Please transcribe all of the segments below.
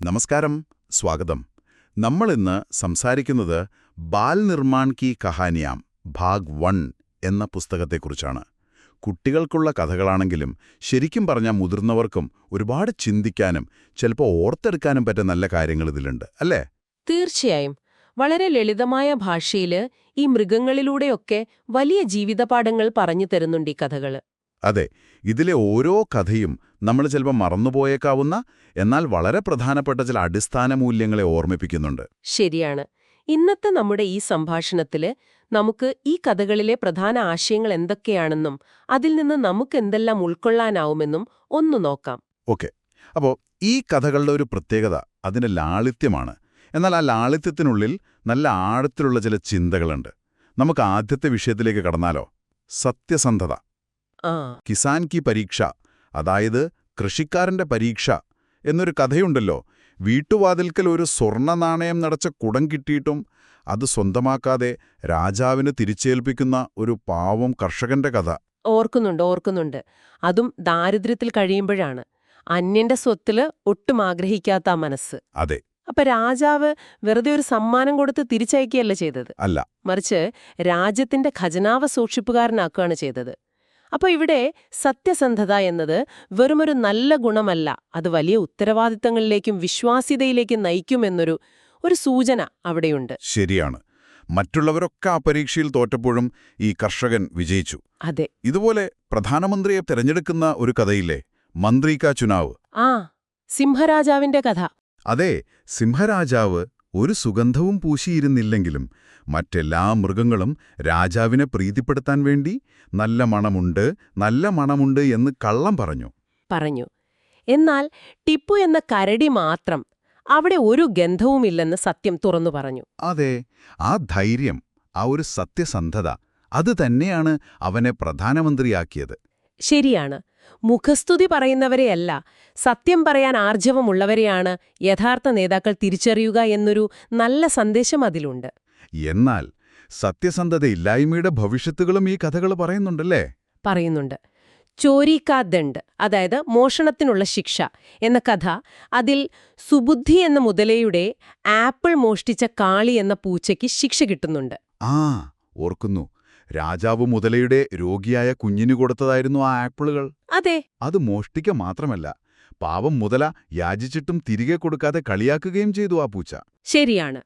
നമസ്കാരം, സ്വാഗതം. നമ്മളിന്ന് സംസാരിക്കുന്നത് ബാൽ നിർമ്മാൺ കി കഹാനിയാം ഭാഗ് 1 എന്ന പുസ്തകത്തെക്കുറിച്ചാണ്. കുട്ടികൾക്കുള്ള കഥകളാണെങ്കിലും ശരിക്കും പറഞ്ഞാൽ മുതിർന്നവർക്കും ഒരുപാട് ചിന്തിക്കാനും ചിലപ്പോൾ ഓർത്തെടുക്കാനും പറ്റുന്ന നല്ല കാര്യങ്ങൾ ഇതിലുണ്ട്, അല്ലേ? തീർച്ചയായും. വളരെ ലളിതമായ ഭാഷയില് ഈ മൃഗങ്ങളിലൂടെയൊക്കെ വലിയ ജീവിതപാഠങ്ങൾ പറഞ്ഞു തരുന്നുണ്ട് ഈ കഥകള്. അതെ, ഇതിലെ ഓരോ കഥയും നമ്മൾ ചിലപ്പോൾ മറന്നുപോയേക്കാവുന്ന എന്നാൽ വളരെ പ്രധാനപ്പെട്ട ചില അടിസ്ഥാന മൂല്യങ്ങളെ ഓർമ്മിപ്പിക്കുന്നുണ്ട്. ശരിയാണ്. ഇന്നത്തെ നമ്മുടെ ഈ സംഭാഷണത്തില് നമുക്ക് ഈ കഥകളിലെ പ്രധാന ആശയങ്ങൾ എന്തൊക്കെയാണെന്നും അതിൽ നിന്ന് നമുക്ക് എന്തെല്ലാം ഉൾക്കൊള്ളാനാവുമെന്നും ഒന്ന് നോക്കാം. ഓക്കെ, അപ്പോൾ ഈ കഥകളുടെ ഒരു പ്രത്യേകത അതിൻ്റെ ലാളിത്യമാണ്. എന്നാൽ ആ ലാളിത്യത്തിനുള്ളിൽ നല്ല ആഴത്തിലുള്ള ചില ചിന്തകളുണ്ട്. നമുക്ക് ആദ്യത്തെ വിഷയത്തിലേക്ക് കടന്നാലോ? സത്യസന്ധത. കിസാൻ കി പരീക്ഷ, അതായത് കൃഷിക്കാരന്റെ പരീക്ഷ എന്നൊരു കഥയുണ്ടല്ലോ. വീട്ടുവാതിൽക്കൽ ഒരു സ്വർണ്ണ നാണയം നിറച്ച കുടം കിട്ടിയിട്ടും അത് സ്വന്തമാക്കാതെ രാജാവിന് തിരിച്ചേൽപ്പിക്കുന്ന ഒരു പാവം കർഷകന്റെ കഥ. ഓർക്കുന്നുണ്ട്. അതും ദാരിദ്ര്യത്തിൽ കഴിയുമ്പോഴാണ്. അന്യന്റെ സ്വത്തില് ഒട്ടും ആഗ്രഹിക്കാത്ത ആ മനസ്സ്. അതെ. അപ്പൊ രാജാവ് വെറുതെ ഒരു സമ്മാനം കൊടുത്ത് തിരിച്ചയക്കുകയല്ല ചെയ്തത്. അല്ല, മറിച്ച് രാജ്യത്തിന്റെ ഖജനാവ് സൂക്ഷിപ്പുകാരനാക്കുകയാണ് ചെയ്തത്. അപ്പൊ ഇവിടെ സത്യസന്ധത എന്നത് വെറുമൊരു നല്ല ഗുണമല്ല, അത് വലിയ ഉത്തരവാദിത്തങ്ങളിലേക്കും വിശ്വാസ്യതയിലേക്കും നയിക്കുമെന്നൊരു സൂചന അവിടെയുണ്ട്. ശരിയാണ്. മറ്റുള്ളവരൊക്കെ ആ പരീക്ഷയിൽ തോറ്റപ്പോഴും ഈ കർഷകൻ വിജയിച്ചു. അതെ. ഇതുപോലെ പ്രധാനമന്ത്രിയെ തെരഞ്ഞെടുക്കുന്ന ഒരു കഥയില്ലേ, മന്ത്രി കാ ചുനാവ്. സിംഹരാജാവിന്റെ കഥ. അതെ, സിംഹരാജാവ് ഒരു സുഗന്ധവും പൂശിയിരുന്നില്ലെങ്കിലും മറ്റെല്ലാ മൃഗങ്ങളും രാജാവിനെ പ്രീതിപ്പെടുത്താൻ വേണ്ടി നല്ല മണമുണ്ട് എന്ന് കള്ളം പറഞ്ഞു. എന്നാൽ ടിപ്പു എന്ന കരടി മാത്രം അവിടെ ഒരു ഗന്ധവുമില്ലെന്ന് സത്യം തുറന്നു പറഞ്ഞു. അതെ, ആ ധൈര്യം, ആ ഒരു സത്യസന്ധത, അത് തന്നെയാണ് അവനെ പ്രധാനമന്ത്രിയാക്കിയത്. ശരിയാണ്. മുഖസ്തുതി പറയുന്നവരെയല്ല, സത്യം പറയാൻ ആർജവമുള്ളവരെയാണ് യഥാർത്ഥ നേതാക്കൾ തിരിച്ചറിയുക എന്നൊരു നല്ല സന്ദേശം അതിലുണ്ട്. എന്നാൽ സത്യസന്ധതയില്ലായ്മയുടെ ഭവിഷ്യത്തുകളും ഈ കഥകൾ പറയുന്നുണ്ടല്ലേ? പറയുന്നുണ്ട്. ചോരി കാ ദണ്ഡ്, അതായത് മോഷണത്തിനുള്ള ശിക്ഷ എന്ന കഥ. അതിൽ സുബുദ്ധി എന്ന മുതലയുടെ ആപ്പിൾ മോഷ്ടിച്ച കാളി എന്ന പൂച്ചയ്ക്ക് ശിക്ഷ കിട്ടുന്നുണ്ട്. ഓർക്കുന്നു. രാജാവ് മുതലയുടെ രോഗിയായ കുഞ്ഞിനു കൊടുത്തതായിരുന്നു ആ ആപ്പിളുകൾ. അതെ. അത് മോഷ്ടിക്ക മാത്രമല്ല, പാവം മുതല യാചിച്ചിട്ടും തിരികെ കൊടുക്കാതെ കളിയാക്കുകയും ചെയ്തു ആ പൂച്ച. ശരിയാണ്.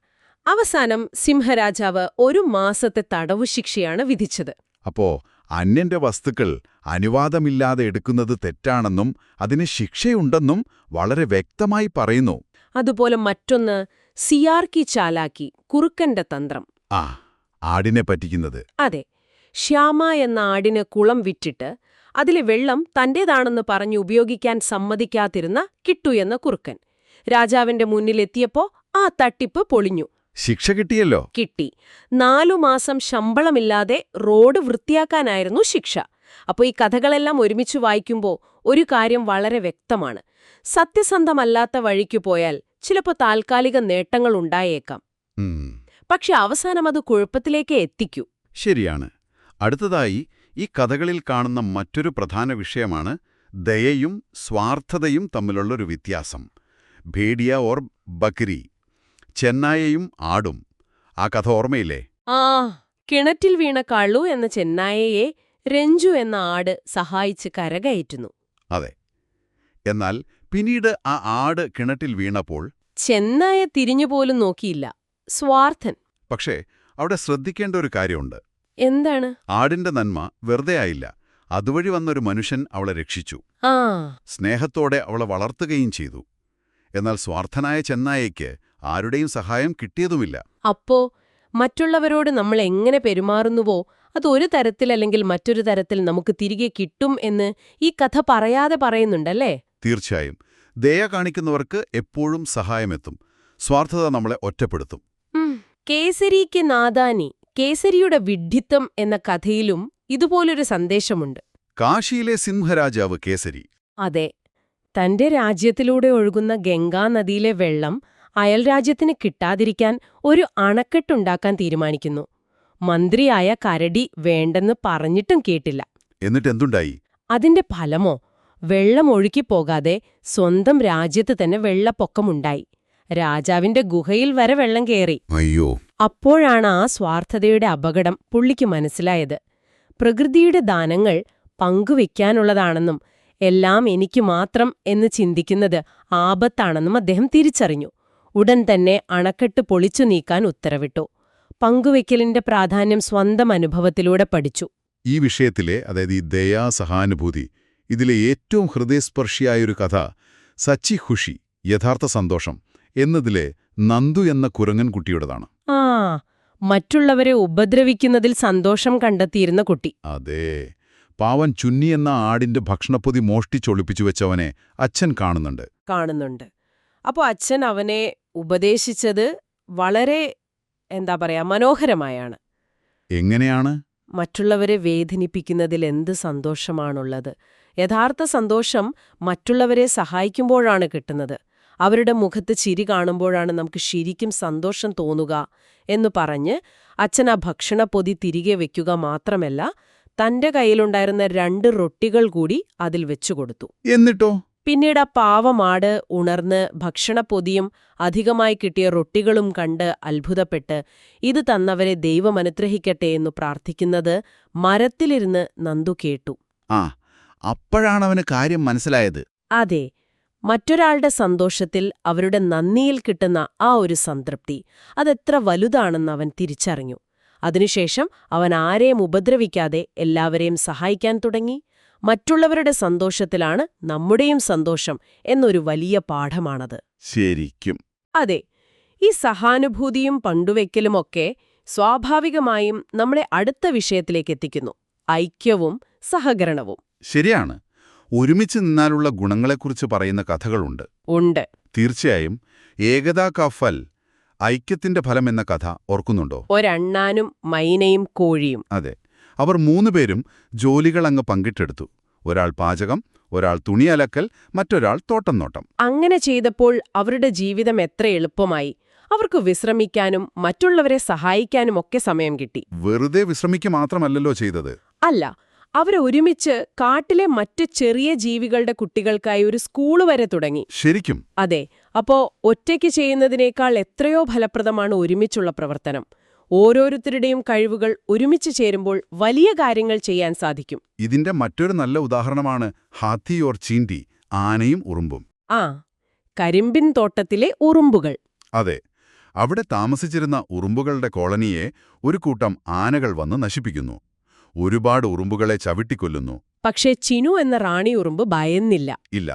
അവസാനം സിംഹരാജാവ് 1 മാസത്തെ തടവു ശിക്ഷയാണ് വിധിച്ചത്. അപ്പോ അന്യന്റെ വസ്തുക്കൾ അനുവാദമില്ലാതെ എടുക്കുന്നത് തെറ്റാണെന്നും അതിന് ശിക്ഷയുണ്ടെന്നും വളരെ വ്യക്തമായി പറയുന്നു. അതുപോലെ മറ്റൊന്ന് സിയാർ കി ചാലാക്കി, കുറുക്കന്റെ തന്ത്രം. ആടിനെ പറ്റിക്കുന്നത്. അതെ. ശ്യാമ എന്ന ആടിന് കുളം വിറ്റിട്ട് അതിലെ വെള്ളം തന്റേതാണെന്ന് പറഞ്ഞ് ഉപയോഗിക്കാൻ സമ്മതിക്കാതിരുന്ന കിട്ടു എന്ന കുറുക്കൻ രാജാവിന്റെ മുന്നിലെത്തിയപ്പോ ആ തട്ടിപ്പ് പൊളിഞ്ഞു. ശിക്ഷ കിട്ടിയല്ലോ. കിട്ടി. 4 മാസം ശമ്പളമില്ലാതെ റോഡ് വൃത്തിയാക്കാനായിരുന്നു ശിക്ഷ. അപ്പോൾ ഈ കഥകളെല്ലാം ഒരുമിച്ച് വായിക്കുമ്പോൾ ഒരു കാര്യം വളരെ വ്യക്തമാണ്. സത്യസന്ധമല്ലാത്ത വഴിക്കു പോയാൽ ചിലപ്പോൾ താൽക്കാലിക നേട്ടങ്ങൾ ഉണ്ടായേക്കാം, പക്ഷെ അവസാനം അത് കുഴപ്പത്തിലേക്ക് എത്തിക്കൂ. ശരിയാണ്. അടുത്തതായി ഈ കഥകളിൽ കാണുന്ന മറ്റൊരു പ്രധാന വിഷയമാണ് ദയയും സ്വാർത്ഥതയും തമ്മിലുള്ളൊരു വ്യത്യാസം. ഭേഡിയ ഓർ ബക്രി, ചെന്നായയും ആടും. ആ കഥ ഓർമ്മയില്ലേ? കിണറ്റിൽ വീണ കള്ളു എന്ന ചെന്നായയെ രഞ്ജു എന്ന ആട് സഹായിച്ച് കരകയറ്റുന്നു. അതെ. എന്നാൽ പിന്നീട് ആ ആട് കിണറ്റിൽ വീണപ്പോൾ ചെന്നായ തിരിഞ്ഞുപോലും നോക്കിയില്ല. സ്വാർത്ഥൻ. പക്ഷേ അവിടെ ശ്രദ്ധിക്കേണ്ട ഒരു കാര്യമുണ്ട്. എന്താണ്? ആടിന്റെ നന്മ വെറുതെ ആയില്ല. അതുവഴി വന്നൊരു മനുഷ്യൻ അവളെ രക്ഷിച്ചു. സ്നേഹത്തോടെ അവളെ വളർത്തുകയും ചെയ്തു. എന്നാൽ സ്വാർത്ഥനായ ചെന്നായയ്ക്ക് ആരുടെയും സഹായം കിട്ടിയതുമില്ല. അപ്പോ മറ്റുള്ളവരോട് നമ്മൾ എങ്ങനെ പെരുമാറുന്നുവോ അത് ഒരു തരത്തിലല്ലെങ്കിൽ മറ്റൊരു തരത്തിൽ നമുക്ക് തിരികെ കിട്ടും എന്ന് ഈ കഥ പറയാതെ പറയുന്നുണ്ടല്ലേ? തീർച്ചയായും. ദയ കാണിക്കുന്നവർക്ക് എപ്പോഴും സഹായമെത്തും. സ്വാർത്ഥത നമ്മളെ ഒറ്റപ്പെടുത്തും. കേസരിക്ക് നാദാനി, കേസരിയുടെ വിഡ്ഢിത്തം എന്ന കഥയിലും ഇതുപോലൊരു സന്ദേശമുണ്ട്. കാശിയിലെ സിംഹരാജാവ് കേസരി. അതെ. തന്റെ രാജ്യത്തിലൂടെ ഒഴുകുന്ന ഗംഗാനദിയിലെ വെള്ളം അയൽരാജ്യത്തിന് കിട്ടാതിരിക്കാൻ ഒരു അണക്കെട്ടുണ്ടാക്കാൻ തീരുമാനിക്കുന്നു. മന്ത്രിയായ കരടി വേണ്ടെന്ന് പറഞ്ഞിട്ടും കേട്ടില്ല. എന്നിട്ടെന്തുണ്ടായി? അതിന്റെ ഫലമോ? വെള്ളം ഒഴുകിപ്പോകാതെ സ്വന്തം രാജ്യത്ത് തന്നെ വെള്ളപ്പൊക്കമുണ്ടായി. രാജാവിന്റെ ഗുഹയിൽ വരെ വെള്ളം കയറി. അയ്യോ. അപ്പോഴാണ് ആ സ്വാർത്ഥതയുടെ അപകടം പുള്ളിക്ക് മനസ്സിലായത്. പ്രകൃതിയുടെ ദാനങ്ങൾ പങ്കുവെക്കാനുള്ളതാണെന്നും എല്ലാം എനിക്ക് മാത്രം എന്ന് ചിന്തിക്കുന്നത് ആപത്താണെന്നും അദ്ദേഹം തിരിച്ചറിഞ്ഞു. ഉടൻ തന്നെ അണക്കെട്ട് പൊളിച്ചു നീക്കാൻ ഉത്തരവിട്ടു. പങ്കുവെക്കലിന്റെ പ്രാധാന്യം സ്വന്തം അനുഭവത്തിലൂടെ പഠിച്ചു. ഈ വിഷയത്തിലെ, അതായത് ഈ ദയാ സഹാനുഭൂതി, ഇതിലെ ഏറ്റവും ഹൃദയസ്പർശിയായൊരു കഥ സച്ചി ഖുഷി, യഥാർത്ഥ സന്തോഷം എന്നതിലെ നന്ദു എന്ന കുരങ്ങൻ കുട്ടിയുടേതാണ്. ആ, മറ്റുള്ളവരെ ഉപദ്രവിക്കുന്നതിൽ സന്തോഷം കണ്ടെത്തിയിരുന്ന കുട്ടി. അതെ. പാവൻ ചുന്നി എന്ന ആടിന്റെ ഭക്ഷണപ്പൊതി മോഷ്ടിച്ചൊളിപ്പിച്ചു വെച്ചവനെ അച്ഛൻ കാണുന്നുണ്ട്. അപ്പോൾ അച്ഛൻ അവനെ ഉപദേശിച്ചത് വളരെ മനോഹരമായാണ്. എങ്ങനെയാണ്? മറ്റുള്ളവരെ വേദനിപ്പിക്കുന്നതിൽ എന്ത് സന്തോഷമാണുള്ളത്? യഥാർത്ഥ സന്തോഷം മറ്റുള്ളവരെ സഹായിക്കുമ്പോഴാണ് കിട്ടുന്നത്. അവരുടെ മുഖത്ത് ചിരി കാണുമ്പോഴാണ് നമുക്ക് ശരിക്കും സന്തോഷം തോന്നുക എന്നു പറഞ്ഞ് അച്ഛൻ ആ ഭക്ഷണപ്പൊതി തിരികെ വെക്കുക മാത്രമല്ല, തന്റെ കയ്യിലുണ്ടായിരുന്ന 2 റൊട്ടികൾ കൂടി അതിൽ വെച്ചുകൊടുത്തു. എന്നിട്ടോ? പിന്നീട് ആ പാവമാട് ഉണർന്ന് ഭക്ഷണപ്പൊതിയും അധികമായി കിട്ടിയ റൊട്ടികളും കണ്ട് അത്ഭുതപ്പെട്ട് ഇത് തന്നവരെ ദൈവം അനുഗ്രഹിക്കട്ടെ എന്നു പ്രാർത്ഥിക്കുന്നത് മരത്തിലിരുന്ന് നന്ദു കേട്ടു. അപ്പോഴാണവന് കാര്യം മനസ്സിലായത്. അതെ, മറ്റൊരാളുടെ സന്തോഷത്തിൽ, അവരുടെ നന്ദിയിൽ കിട്ടുന്ന ആ ഒരു സംതൃപ്തി, അതെത്ര വലുതാണെന്ന് അവൻ തിരിച്ചറിഞ്ഞു. അതിനുശേഷം അവൻ ആരെയും ഉപദ്രവിക്കാതെ എല്ലാവരെയും സഹായിക്കാൻ തുടങ്ങി. മറ്റുള്ളവരുടെ സന്തോഷത്തിലാണ് നമ്മുടെയും സന്തോഷം എന്നൊരു വലിയ പാഠമാണത്. ശരിക്കും. അതെ, ഈ സഹാനുഭൂതിയും പണ്ടുവെക്കലുമൊക്കെ സ്വാഭാവികമായും നമ്മളെ അടുത്ത വിഷയത്തിലേക്ക് എത്തിക്കുന്നു: ഐക്യവും സഹകരണവും. ശരിയാണ്. ഒരുമിച്ച് നിന്നാലുള്ള ഗുണങ്ങളെക്കുറിച്ച് പറയുന്ന കഥകളുണ്ട്. ഉണ്ട്. തീർച്ചയായും. ഏകതാ കാ ഫൽ, ഐക്യത്തിന്റെ ഫലം എന്ന കഥ ഓർക്കുന്നുണ്ടോ? ഒരണ്ണാനും മൈനയും കോഴിയും. അതെ. അവർ 3 പേരും ജോലികളങ്ങ് പങ്കിട്ടെടുത്തു. ഒരാൾ പാചകം, ഒരാൾ തുണി അലക്കൽ, മറ്റൊരാൾ തോട്ടം നോട്ടം. അങ്ങനെ ചെയ്തപ്പോൾ അവരുടെ ജീവിതം എത്ര എളുപ്പമായി. അവർക്ക് വിശ്രമിക്കാനും മറ്റുള്ളവരെ സഹായിക്കാനുമൊക്കെ സമയം കിട്ടി. വെറുതെ വിശ്രമിക്കുക മാത്രമല്ലല്ലോ ചെയ്തത്. അല്ല, അവരൊരുമിച്ച് കാട്ടിലെ മറ്റ് ചെറിയ ജീവികളുടെ കുട്ടികൾക്കായി ഒരു സ്കൂള് വരെ തുടങ്ങി. ശരിക്കും. അതെ. അപ്പോ ഒറ്റയ്ക്ക് ചെയ്യുന്നതിനേക്കാൾ എത്രയോ ഫലപ്രദമാണ് ഒരുമിച്ചുള്ള പ്രവർത്തനം. ഓരോരുത്തരുടെയും കഴിവുകൾ ഒരുമിച്ച് ചേരുമ്പോൾ വലിയ കാര്യങ്ങൾ ചെയ്യാൻ സാധിക്കും. ഇതിന്റെ മറ്റൊരു നല്ല ഉദാഹരണമാണ് ഹാത്തി ഓർ ചീന്തി, ആനയും ഉറുമ്പും. കരിമ്പിൻ തോട്ടത്തിലെ ഉറുമ്പുകൾ. അതെ. അവിടെ താമസിച്ചിരുന്ന ഉറുമ്പുകളുടെ കോളനിയെ ഒരു കൂട്ടം ആനകൾ വന്ന് നശിപ്പിക്കുന്നു. ഒരുപാട് ഉറുമ്പുകളെ ചവിട്ടിക്കൊല്ലുന്നു. പക്ഷേ ചിനു എന്ന റാണി ഉറുമ്പ് ഭയന്നില്ല. ഇല്ല.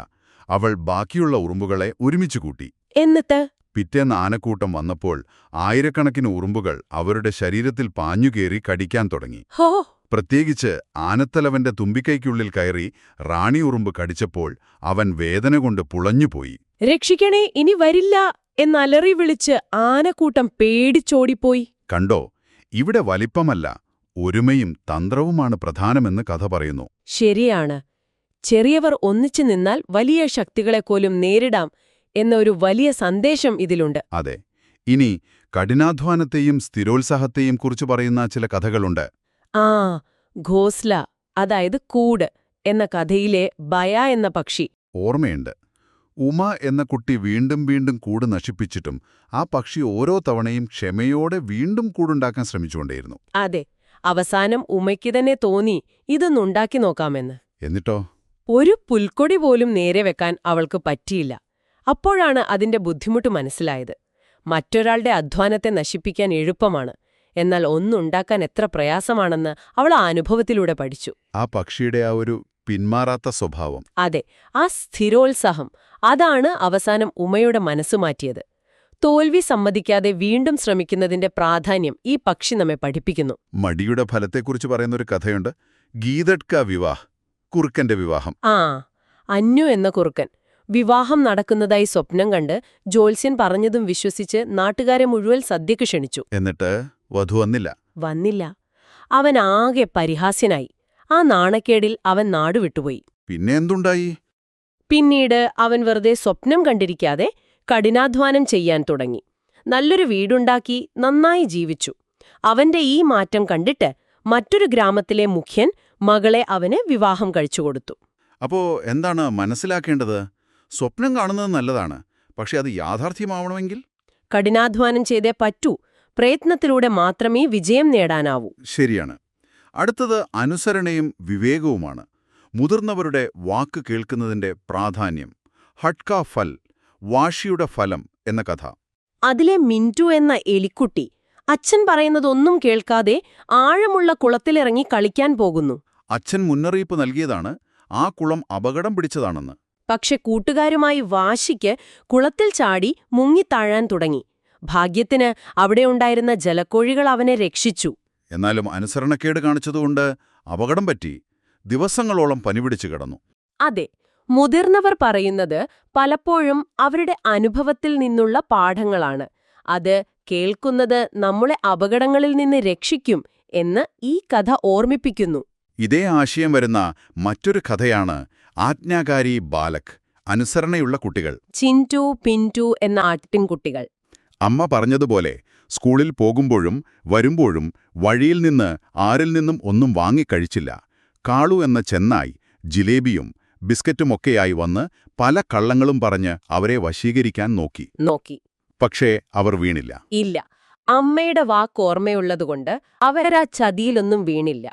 അവൾ ബാക്കിയുള്ള ഉറുമ്പുകളെ ഒരുമിച്ച് കൂട്ടി. എന്നിട്ട് പിറ്റേന്ന് ആനക്കൂട്ടം വന്നപ്പോൾ ആയിരക്കണക്കിന് ഉറുമ്പുകൾ അവരുടെ ശരീരത്തിൽ പാഞ്ഞുകേറി കടിക്കാൻ തുടങ്ങി. ഹോ! പ്രത്യേകിച്ച് ആനത്തലവന്റെ തുമ്പിക്കൈക്കുള്ളിൽ കയറി റാണി ഉറുമ്പ് കടിച്ചപ്പോൾ അവൻ വേദന കൊണ്ട് പുളഞ്ഞുപോയി. രക്ഷിക്കണേ, ഇനി വരില്ല എന്നലറി വിളിച്ച് ആനക്കൂട്ടം പേടിച്ചോടിപ്പോയി. കണ്ടോ, ഇവിടെ വലിപ്പമല്ല, ഒരുമയും തന്ത്രവുമാണ് പ്രധാനമെന്ന് കഥ പറയുന്നു. ശരിയാണ്. ചെറിയവർ ഒന്നിച്ചു നിന്നാൽ വലിയ ശക്തികളെപ്പോലും നേരിടാം എന്ന ഒരു വലിയ സന്ദേശം ഇതിലുണ്ട്. അതെ. ഇനി കഠിനാധ്വാനത്തെയും സ്ഥിരോത്സാഹത്തെയും കുറിച്ച് പറയുന്ന ചില കഥകളുണ്ട്. ഘോസ്ല, അതായത് കൂട് എന്ന കഥയിലെ ബയ എന്ന പക്ഷി ഓർമ്മയുണ്ട്. ഉമ എന്ന കുട്ടി വീണ്ടും വീണ്ടും കൂട് നശിപ്പിച്ചിട്ടും ആ പക്ഷി ഓരോ തവണയും ക്ഷമയോടെ വീണ്ടും കൂടുണ്ടാക്കാൻ ശ്രമിച്ചുകൊണ്ടേയിരുന്നു. അതെ. അവസാനം ഉമയ്ക്ക് തന്നെ തോന്നി ഇതൊന്നുണ്ടാക്കി നോക്കാമെന്ന്. എന്നിട്ടോ? ഒരു പുൽക്കൊടി പോലും നേരെ വെക്കാൻ അവൾക്ക് പറ്റിയില്ല. അപ്പോഴാണ് അതിന്റെ ബുദ്ധിമുട്ട് മനസ്സിലായത്. മറ്റൊരാളുടെ അധ്വാനത്തെ നശിപ്പിക്കാൻ എളുപ്പമാണ്, എന്നാൽ ഒന്നുണ്ടാക്കാൻ എത്ര പ്രയാസമാണെന്ന് അവൾ ആ അനുഭവത്തിലൂടെ പഠിച്ചു. ആ പക്ഷിയുടെ ആ ഒരു പിന്മാറാത്ത സ്വഭാവം. അതെ, ആ സ്ഥിരോത്സാഹം, അതാണ് അവസാനം ഉമയുടെ മനസ്സ് മാറ്റിയത്. തോൽവി സമ്മതിക്കാതെ വീണ്ടും ശ്രമിക്കുന്നതിന്റെ പ്രാധാന്യം ഈ പക്ഷി നമ്മെ പഠിപ്പിക്കുന്നു. മടിയുടെ ഫലത്തെക്കുറിച്ച് പറയുന്നൊരു കഥയുണ്ട്. ഗീതഡ് കാ വിവാഹ്, കുറുക്കന്റെ വിവാഹം. അന്യു എന്ന കുറുക്കൻ വിവാഹം നടക്കുന്നതായി സ്വപ്നം കണ്ട് ജ്യോത്സ്യൻ പറഞ്ഞതും വിശ്വസിച്ച് നാട്ടുകാരെ മുഴുവൻ സദ്യക്ക് ക്ഷണിച്ചു. എന്നിട്ട് വധു വന്നില്ല. അവൻ ആകെ പരിഹാസ്യനായി. ആ നാണക്കേടിൽ അവൻ നാടുവിട്ടുപോയി. പിന്നെ എന്തുണ്ടായി? പിന്നീട് അവൻ വെറുതെ സ്വപ്നം കണ്ടിരിക്കാതെ കഠിനാധ്വാനം ചെയ്യാൻ തുടങ്ങി. നല്ലൊരു വീടുണ്ടാക്കി നന്നായി ജീവിച്ചു. അവന്റെ ഈ മാറ്റം കണ്ടിട്ട് മറ്റൊരു ഗ്രാമത്തിലെ മുഖ്യൻ മകളെ അവന് വിവാഹം കഴിച്ചുകൊടുത്തു. അപ്പോ എന്താണ് മനസ്സിലാക്കേണ്ടത്? സ്വപ്നം കാണുന്നത് നല്ലതാണ്, പക്ഷെ അത് യാഥാർത്ഥ്യമാവണമെങ്കിൽ? കഠിനാധ്വാനം ചെയ്തേ പറ്റൂ. പ്രയത്നത്തിലൂടെ മാത്രമേ വിജയം നേടാനാവൂ. ശരിയാണ്. അടുത്തത് അനുസരണയും വിവേകവുമാണ്. മുതിർന്നവരുടെ വാക്ക് കേൾക്കുന്നതിന്റെ പ്രാധാന്യം. ഹട്ട്കാ ഫൽ, വാശിയുടെ ഫലം എന്ന കഥ. അതിലെ മിന്റു എന്ന എലിക്കുട്ടി അച്ഛൻ പറയുന്നതൊന്നും കേൾക്കാതെ ആഴമുള്ള കുളത്തിലിറങ്ങി കളിക്കാൻ പോകുന്നു. അച്ഛൻ മുന്നറിയിപ്പ് നൽകിയതാണ്, ആ കുളം അപകടം പിടിച്ചതാണെന്ന്. പക്ഷെ കൂട്ടുകാരുമായി വാശിക്ക് കുളത്തിൽ ചാടി മുങ്ങിത്താഴാൻ തുടങ്ങി. ഭാഗ്യത്തിന് അവിടെയുണ്ടായിരുന്ന ജലക്കോഴികൾ അവനെ രക്ഷിച്ചു. എന്നാലും അനുസരണക്കേട് കാണിച്ചതുകൊണ്ട് അപകടം പറ്റി. ദിവസങ്ങളോളം പനിപിടിച്ചു കിടന്നു. അതെ, മുതിർന്നവർ പറയുന്നത് പലപ്പോഴും അവരുടെ അനുഭവത്തിൽ നിന്നുള്ള പാഠങ്ങളാണ്. അത് കേൾക്കുന്നത് നമ്മളെ അപകടങ്ങളിൽ നിന്ന് രക്ഷിക്കും എന്ന് ഈ കഥ ഓർമ്മിപ്പിക്കുന്നു. ഇതേ ആശയം വരുന്ന മറ്റൊരു കഥയാണ് ആജ്ഞാകാരി ബാലക്, അനുസരണയുള്ള കുട്ടികൾ. ചിന്റു, പിന്റു എന്ന ആട്ടിൻകുട്ടികൾ. അമ്മ പറഞ്ഞതുപോലെ സ്കൂളിൽ പോകുമ്പോഴും വരുമ്പോഴും വഴിയിൽ നിന്ന് ആരിൽ നിന്നും ഒന്നും വാങ്ങിക്കഴിച്ചില്ല. കാളു എന്ന ചെന്നായ് ജിലേബിയും ബിസ്ക്കറ്റുമൊക്കെയായി വന്ന് പല കള്ളങ്ങളും പറഞ്ഞ് അവരെ വശീകരിക്കാൻ നോക്കി. പക്ഷേ അവർ വീണില്ല. ഇല്ല, അമ്മയുടെ വാക്കോർമ്മയുള്ളതുകൊണ്ട് അവരാ ചതിയിലൊന്നും വീണില്ല.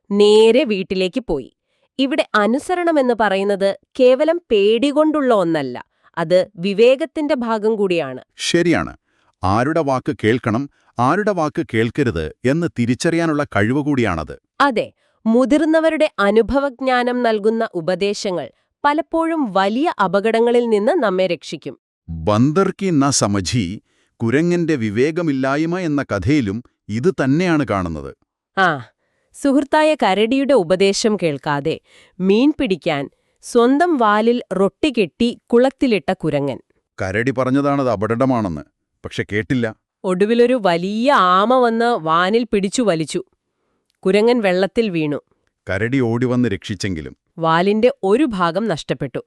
നേരെ വീട്ടിലേക്ക് പോയി. ഇവിടെ അനുസരണമെന്ന് പറയുന്നത് കേവലം പേടികൊണ്ടുള്ള ഒന്നല്ല, അത് വിവേകത്തിന്റെ ഭാഗം കൂടിയാണ്. ശരിയാണ്. ആരുടെ വാക്ക് കേൾക്കണം, ആരുടെ വാക്ക് കേൾക്കരുത് എന്ന് തിരിച്ചറിയാനുള്ള കഴിവുകൂടിയാണത്. അതെ, മുതിർന്നവരുടെ അനുഭവജ്ഞാനം നൽകുന്ന ഉപദേശങ്ങൾ പലപ്പോഴും വലിയ അപകടങ്ങളിൽ നിന്ന് നമ്മെ രക്ഷിക്കും. ബന്ദർ കി ന സമझी, കുരങ്ങന്റെ വിവേകമില്ലായ്മ എന്ന കഥയിലും ഇത് തന്നെയാണ് കാണുന്നത്. ആ, സുഹൃത്തായ കരടിയുടെ ഉപദേശം കേൾക്കാതെ മീൻ പിടിക്കാൻ സ്വന്തം വാലിൽ റൊട്ടി കെട്ടി കുളത്തിലിട്ട കുരങ്ങൻ. കരടി പറഞ്ഞതാണത് അപകടമാണെന്ന്, പക്ഷെ കേട്ടില്ല. ഒടുവിലൊരു വലിയ ആമ വന്ന് വാനിൽ പിടിച്ചു വലിച്ചു. കുരങ്ങൻ വെള്ളത്തിൽ വീണു. കരടി ഓടിവന്ന് രക്ഷിച്ചെങ്കിലും വാലിന്റെ ഒരു ഭാഗം നഷ്ടപ്പെട്ടു.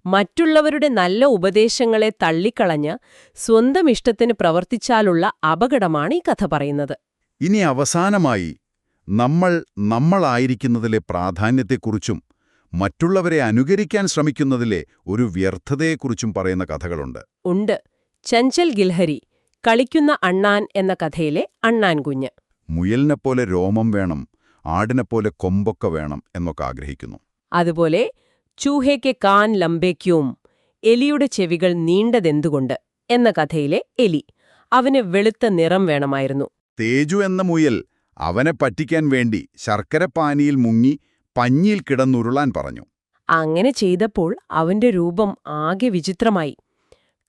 മറ്റുള്ളവരുടെ നല്ല ഉപദേശങ്ങളെ തള്ളിക്കളഞ്ഞ് സ്വന്തം ഇഷ്ടത്തിന് പ്രവർത്തിച്ചാലുള്ള അപകടമാണ് ഈ കഥ പറയുന്നത്. ഇനി അവസാനമായി നമ്മളായിരിക്കുന്നതിലെ പ്രാധാന്യത്തെക്കുറിച്ചും മറ്റുള്ളവരെ അനുകരിക്കാൻ ശ്രമിക്കുന്നതിലെ ഒരു വ്യർത്ഥതയെക്കുറിച്ചും പറയുന്ന കഥകളുണ്ട്. ഉണ്ട്. ചഞ്ചൽ ഗിൽഹരി കളിക്കുന്ന അണ്ണാൻ എന്ന കഥയിലെ അണ്ണാൻ കുഞ്ഞ്. മുയലിനെപ്പോലെ രോമം വേണം, ആടിനെപ്പോലെ കൊമ്പൊക്കെ വേണം എന്നൊക്കെ ആഗ്രഹിക്കുന്നു. അതുപോലെ ചൂഹയ്ക്ക് കാൻ ലംബേക്യൂം, എലിയുടെ ചെവികൾ നീണ്ടതെന്തുകൊണ്ട് എന്ന കഥയിലെ എലി. അവന് വെളുത്ത നിറം വേണമായിരുന്നു. തേജു എന്ന മുയൽ അവനെ പറ്റിക്കാൻ വേണ്ടി ശർക്കരപ്പാനിയിൽ മുങ്ങി പഞ്ഞിയിൽ കിടന്നുരുളാൻ പറഞ്ഞു. അങ്ങനെ ചെയ്തപ്പോൾ അവന്റെ രൂപം ആകെ വിചിത്രമായി.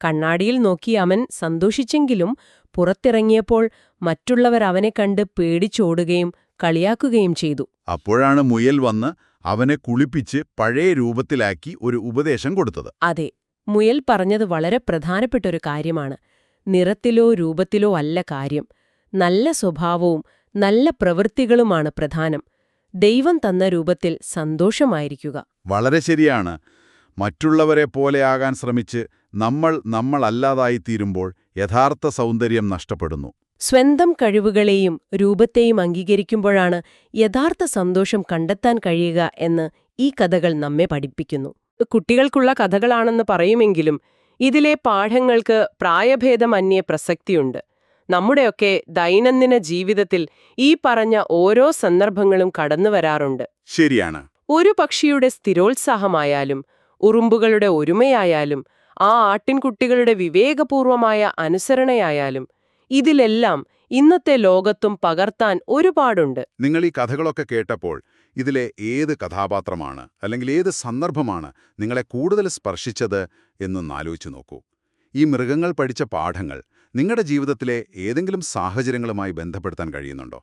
കണ്ണാടിയിൽ നോക്കി അവൻ സന്തോഷിച്ചെങ്കിലും പുറത്തിറങ്ങിയപ്പോൾ മറ്റുള്ളവർ അവനെ കണ്ട് പേടിച്ചോടുകയും കളിയാക്കുകയും ചെയ്തു. അപ്പോഴാണ് മുയൽ വന്ന് അവനെ കുളിപ്പിച്ച് പഴയ രൂപത്തിലാക്കി ഒരു ഉപദേശം കൊടുത്തത്. അതെ, മുയൽ പറഞ്ഞത് വളരെ പ്രധാനപ്പെട്ടൊരു കാര്യമാണ്. നിറത്തിലോ രൂപത്തിലോ അല്ല കാര്യം, നല്ല സ്വഭാവവും നല്ല പ്രവൃത്തികളുമാണ് പ്രധാനം. ദൈവം തന്ന രൂപത്തിൽ സന്തോഷമായിരിക്കുക. വളരെ ശരിയാണ്. മറ്റുള്ളവരെ പോലെയാകാൻ ശ്രമിച്ച് നമ്മളല്ലാതായിത്തീരുമ്പോൾ യഥാർത്ഥ സൗന്ദര്യം നഷ്ടപ്പെടുന്നു. സ്വന്തം കഴിവുകളെയും രൂപത്തെയും അംഗീകരിക്കുമ്പോഴാണ് യഥാർത്ഥ സന്തോഷം കണ്ടെത്താൻ കഴിയുക എന്ന് ഈ കഥകൾ നമ്മെ പഠിപ്പിക്കുന്നു. കുട്ടികൾക്കുള്ള കഥകളാണെന്ന് പറയുമെങ്കിലും ഇതിലെ പാഠങ്ങൾക്ക് പ്രായഭേദമന്യേ പ്രസക്തിയുണ്ട്. നമ്മുടെയൊക്കെ ദൈനംദിന ജീവിതത്തിൽ ഈ പറഞ്ഞ ഓരോ സന്ദർഭങ്ങളും കടന്നുവരാറുണ്ട്. ശരിയാണ്. ഒരു പക്ഷിയുടെ സ്ഥിരോത്സാഹമായാലും ഉറുമ്പുകളുടെ ഒരുമയായാലും ആ ആട്ടിൻകുട്ടികളുടെ വിവേകപൂർവമായ അനുസരണയായാലും ഇതിലെല്ലാം ഇന്നത്തെ ലോകത്തും പകർത്താൻ ഒരുപാടുണ്ട്. നിങ്ങൾ ഈ കഥകളൊക്കെ കേട്ടപ്പോൾ ഇതിലെ ഏത് കഥാപാത്രമാണ് അല്ലെങ്കിൽ ഏത് സന്ദർഭമാണ് നിങ്ങളെ കൂടുതൽ സ്പർശിച്ചത് എന്നൊന്ന് ആലോചിച്ചു നോക്കൂ. ഈ മൃഗങ്ങൾ പഠിച്ച പാഠങ്ങൾ നിങ്ങളുടെ ജീവിതത്തിലെ ഏതെങ്കിലും സാഹചര്യങ്ങളുമായി ബന്ധപ്പെടുത്താൻ കഴിയുന്നുണ്ടോ?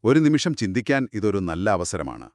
ഒരു നിമിഷം ചിന്തിക്കാൻ ഇതൊരു നല്ല അവസരമാണ്.